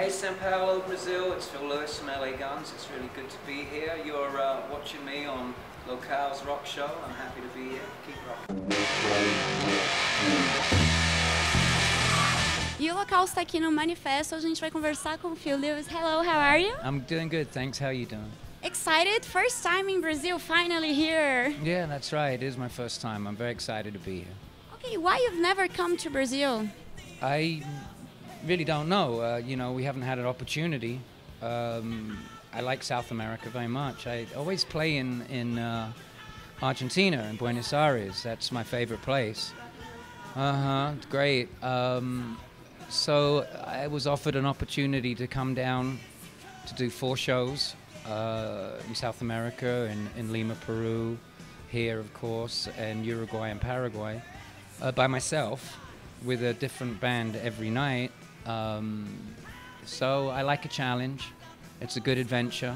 Hey, São Paulo, Brazil. It's Phil Lewis from LA Guns. It's really good to be here. You're watching me on Lokaos Rock Show. I'm happy to be here. Keep rocking. E o Lokaos está aqui no Manifesto. A gente vai conversar com o Phil Lewis. Hello, how are you? I'm doing good, thanks. How are you doing? Excited? First time in Brazil, finally here. Yeah, that's right. It is my first time. I'm very excited to be here. Okay, why you've never come to Brazil? I really don't know. You know, we haven't had an opportunity. I like South America very much. I always play in Argentina, in Buenos Aires. That's my favorite place. It's great. So I was offered an opportunity to come down to do 4 shows in South America, in Lima, Peru, here, of course, and Uruguay and Paraguay, by myself, with a different band every night. So I like a challenge. It's a good adventure.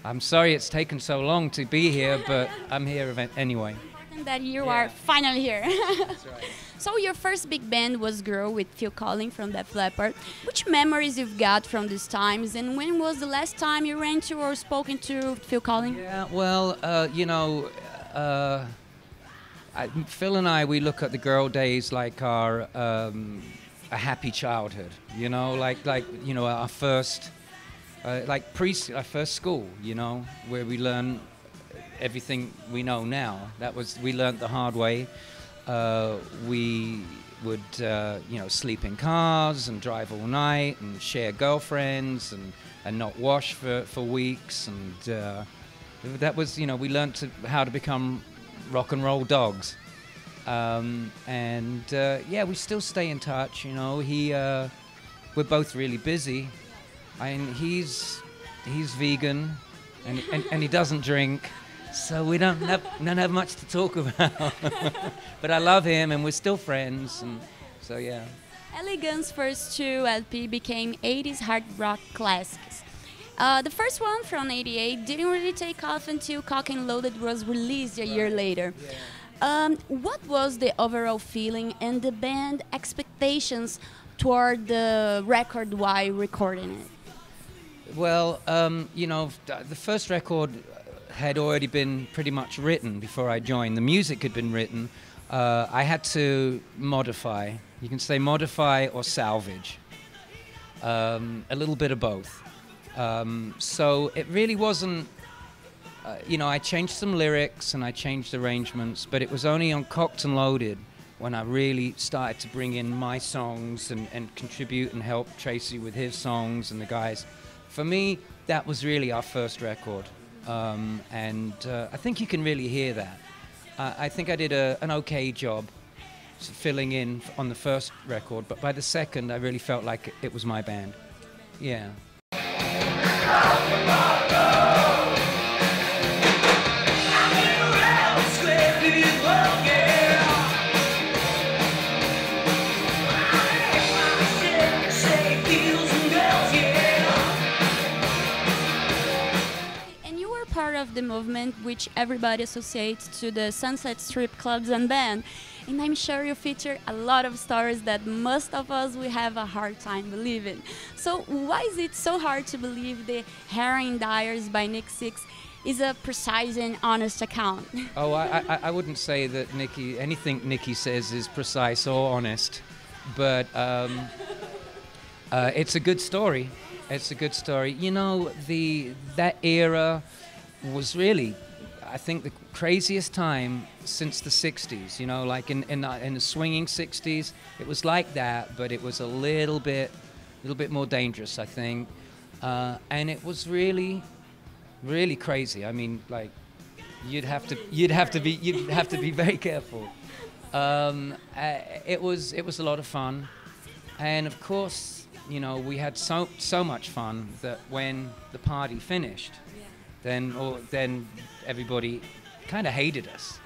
I'm sorry it's taken so long to be here, but I'm here anyway. And that you are finally here. That's right. So your first big band was Girl with Phil Collins from Def Leppard. Which memories you've got from these times, and when was the last time you ran to or spoken to Phil Collins? Yeah, well, you know, Phil and I, we look at the Girl days like our a happy childhood, you know, like you know, our first our first school, you know, where we learn everything we know now. We learned the hard way. We would you know, sleep in cars and drive all night and share girlfriends and not wash for weeks, and that was, you know, we learned how to become rock and roll dogs. Yeah, we still stay in touch, you know. We're both really busy. I mean, he's vegan and he doesn't drink, so we don't have much to talk about. But I love him and we're still friends, and so yeah. Elegant's first 2 LP became 80s hard rock classics. The first one from '88 didn't really take off until Cock and Loaded was released a year later. Yeah. What was the overall feeling and the band expectations toward the record while recording it? Well, you know, the first record had already been pretty much written before I joined. The music had been written. I had to modify. You can say modify or salvage. A little bit of both. So it really wasn't, you know, I changed some lyrics and I changed arrangements, but it was only on Cocked and Loaded when I really started to bring in my songs and contribute and help Tracy with his songs and the guys. For me, that was really our first record. I think you can really hear that. I think I did an okay job filling in on the first record, but by the second, I really felt like it was my band. Yeah. Part of the movement which everybody associates to the Sunset Strip clubs and band, and I'm sure you feature a lot of stories that most of us will have a hard time believing. So why is it so hard to believe the Heroin Diaries by Nick Six is a precise and honest account? Oh, I wouldn't say that anything Nicky says is precise or honest, but it's a good story. It's a good story. You know, that era was really, I think, the craziest time since the 60s, you know, like in the swinging 60s. It was like that, but it was a little bit more dangerous, I think. And it was really, really crazy. I mean, like, you'd have to be very careful. It was a lot of fun. And of course, you know, we had so much fun that when the party finished, then everybody kind of hated us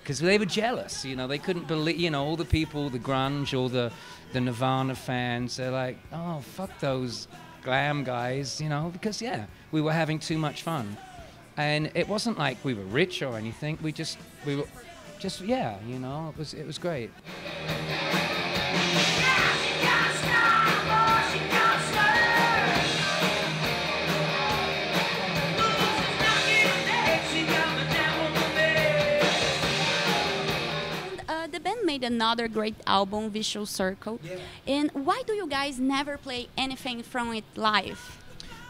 because they were jealous. You know, they couldn't believe, you know, all the people, the grunge, all the Nirvana fans, they're like, oh, fuck those glam guys, you know, because, yeah, we were having too much fun. And it wasn't like we were rich or anything. We were just, yeah, you know, it was great. made another great album, Visual Circle. Yeah. And why do you guys never play anything from it live?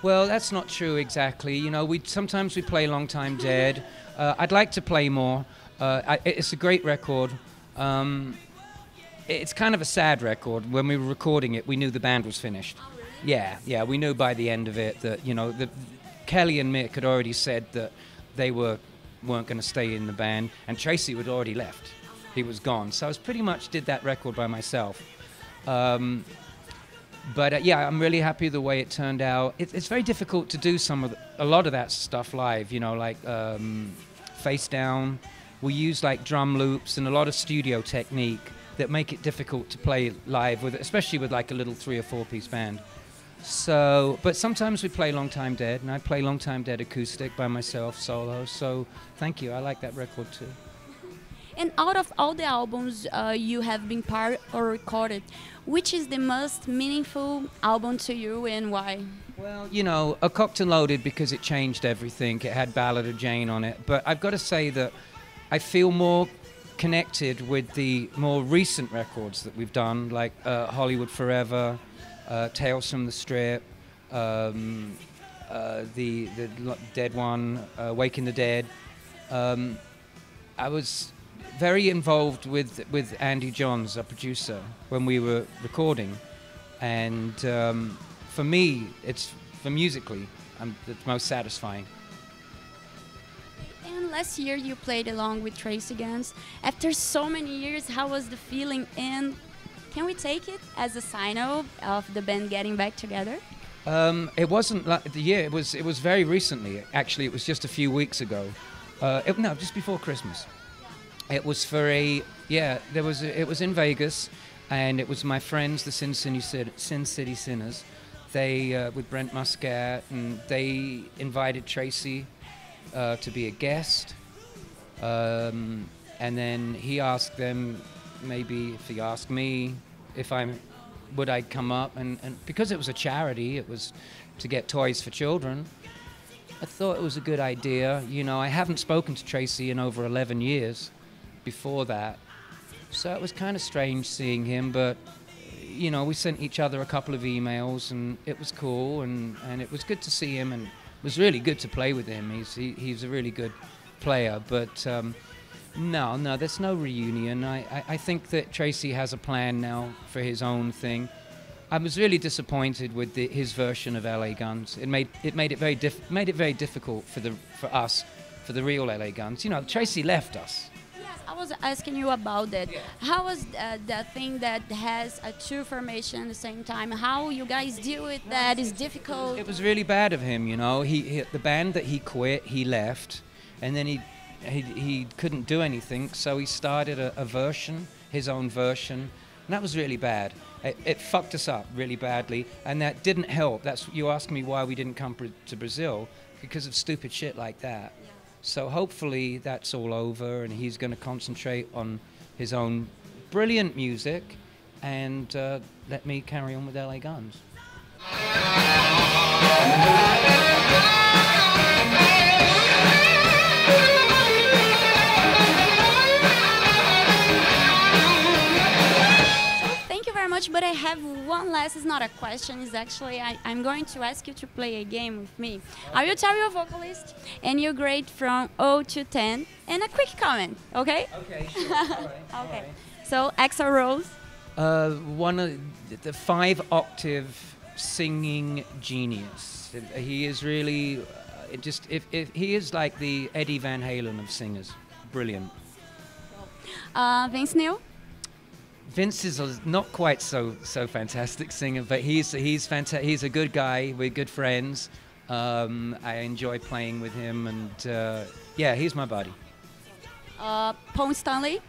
Well, that's not true exactly. You know, sometimes we play Long Time Dead. I'd like to play more. It's a great record. It's kind of a sad record. When we were recording it, we knew the band was finished. Oh, really? Yeah. We knew by the end of it that, you know, Kelly and Mick had already said that they weren't going to stay in the band, and Tracy had already left. He was gone. So I pretty much did that record by myself. But yeah, I'm really happy the way it turned out. It's very difficult to do a lot of that stuff live, you know, like Face Down. We use like drum loops and a lot of studio technique that make it difficult to play live, especially with like a little 3 or 4 piece band. So, but sometimes we play Long Time Dead, and I play Long Time Dead acoustic by myself, solo. So thank you, I like that record too. And out of all the albums you have been part or recorded, which is the most meaningful album to you and why? Well, you know, A Cocked and Loaded, because it changed everything. It had Ballad of Jane on it. But I've got to say that I feel more connected with the more recent records that we've done, like Hollywood Forever, Tales from the Strip, the Dead One, Waking the Dead. I was very involved with Andy Johns, our producer, when we were recording, and for me, musically, it's most satisfying. And last year you played along with Tracy Guns. After so many years, how was the feeling? And can we take it as a sign of the band getting back together? It wasn't like the year. It was very recently. Actually, it was just a few weeks ago. No, just before Christmas. It was for it was in Vegas, and it was my friends, the Sin City Sinners. They with Brent Muscat, and they invited Tracy to be a guest, and then he asked them, maybe if he asked me if would I come up, and because it was a charity, it was to get toys for children. I thought it was a good idea. You know, I haven't spoken to Tracy in over 11 years before that, so it was kind of strange seeing him, but you know, we sent each other a couple of emails, and it was cool, and it was good to see him, and it was really good to play with him. He's a really good player, but no, there's no reunion. I think that Tracy has a plan now for his own thing. I was really disappointed with his version of LA Guns. It made it very difficult for us, for the real LA Guns. You know, Tracy left us. I was asking you about that. Yeah. How was that thing that has a two formation at the same time? How you guys deal with that is difficult? It was really bad of him, you know. The band that he quit, he left, and then he couldn't do anything, so he started a version, his own version, and that was really bad. It fucked us up really badly, and that didn't help. You asked me why we didn't come to Brazil, because of stupid shit like that. Yeah. So hopefully that's all over, and he's going to concentrate on his own brilliant music, and let me carry on with LA Guns. Much, but I have one last. It's not a question. It's actually I'm going to ask you to play a game with me. I will tell you a vocalist, and you grade from 0 to 10, and a quick comment. Okay? Okay. Sure. All right. Okay. So Axl Rose. One of the 5-octave singing genius. He is really if he is like the Eddie Van Halen of singers. Brilliant. Vince Neil. Vince is not quite so fantastic singer, but he's fantastic. He's a good guy. We're good friends. I enjoy playing with him, and yeah, he's my buddy. Paul Stanley.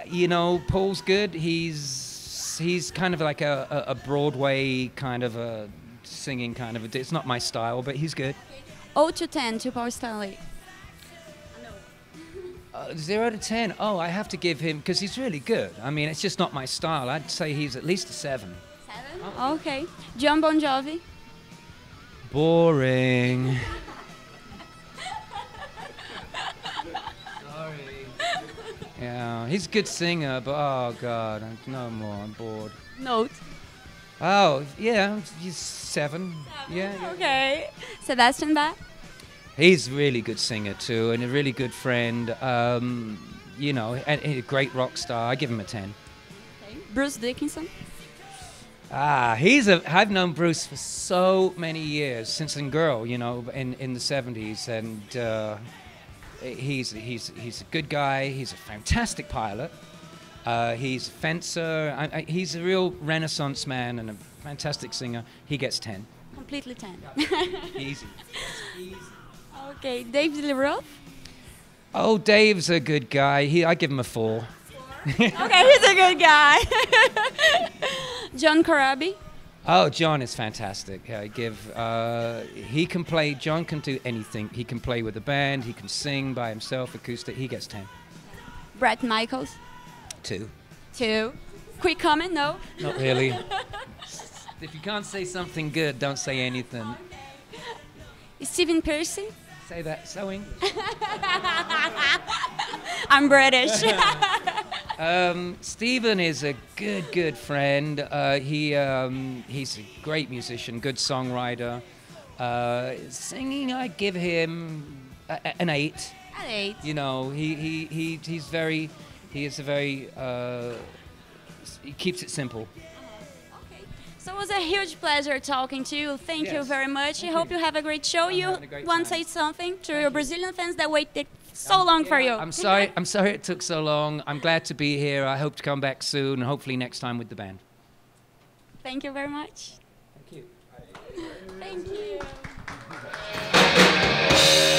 You know, Paul's good. He's kind of like a Broadway kind of a singing kind of. It's not my style, but he's good. 0 to 10 to Paul Stanley. 0 to 10. Oh, I have to give him, because he's really good. I mean, it's just not my style. I'd say he's at least a 7. 7? Oh. Okay. John Bon Jovi. Boring. Sorry. Yeah, He's a good singer, but oh God, no more. I'm bored. Note. Oh yeah, he's 7. Yeah. Okay. Sebastian Bach. He's a really good singer too, and a really good friend. You know, and a great rock star. I give him a 10. Okay. Bruce Dickinson. I've known Bruce for so many years, since in Girl, you know, in the 70s, and he's a good guy. He's a fantastic pilot. He's a fencer. He's a real Renaissance man and a fantastic singer. He gets 10. Completely 10. Easy. Easy. Okay, Dave Leroth. Oh, Dave's a good guy. I give him a 4. Okay, he's a good guy. John Corabi. Oh, John is fantastic. He can play. John can do anything. He can play with a band. He can sing by himself, acoustic. He gets 10. Bret Michaels. 2. 2. Quick comment, no? Not really. If you can't say something good, don't say anything. Stephen Pearcy. Say that so English. I'm British. Stephen is a good friend. He's a great musician, good songwriter. Singing, I give him an 8. An 8. You know, he keeps it simple. So it was a huge pleasure talking to you. Thank you very much. I hope you have a great show. You want to say something to your Brazilian fans that waited so long for you? I'm sorry it took so long. I'm glad to be here. I hope to come back soon, and hopefully next time with the band. Thank you very much. Thank you. Thank you.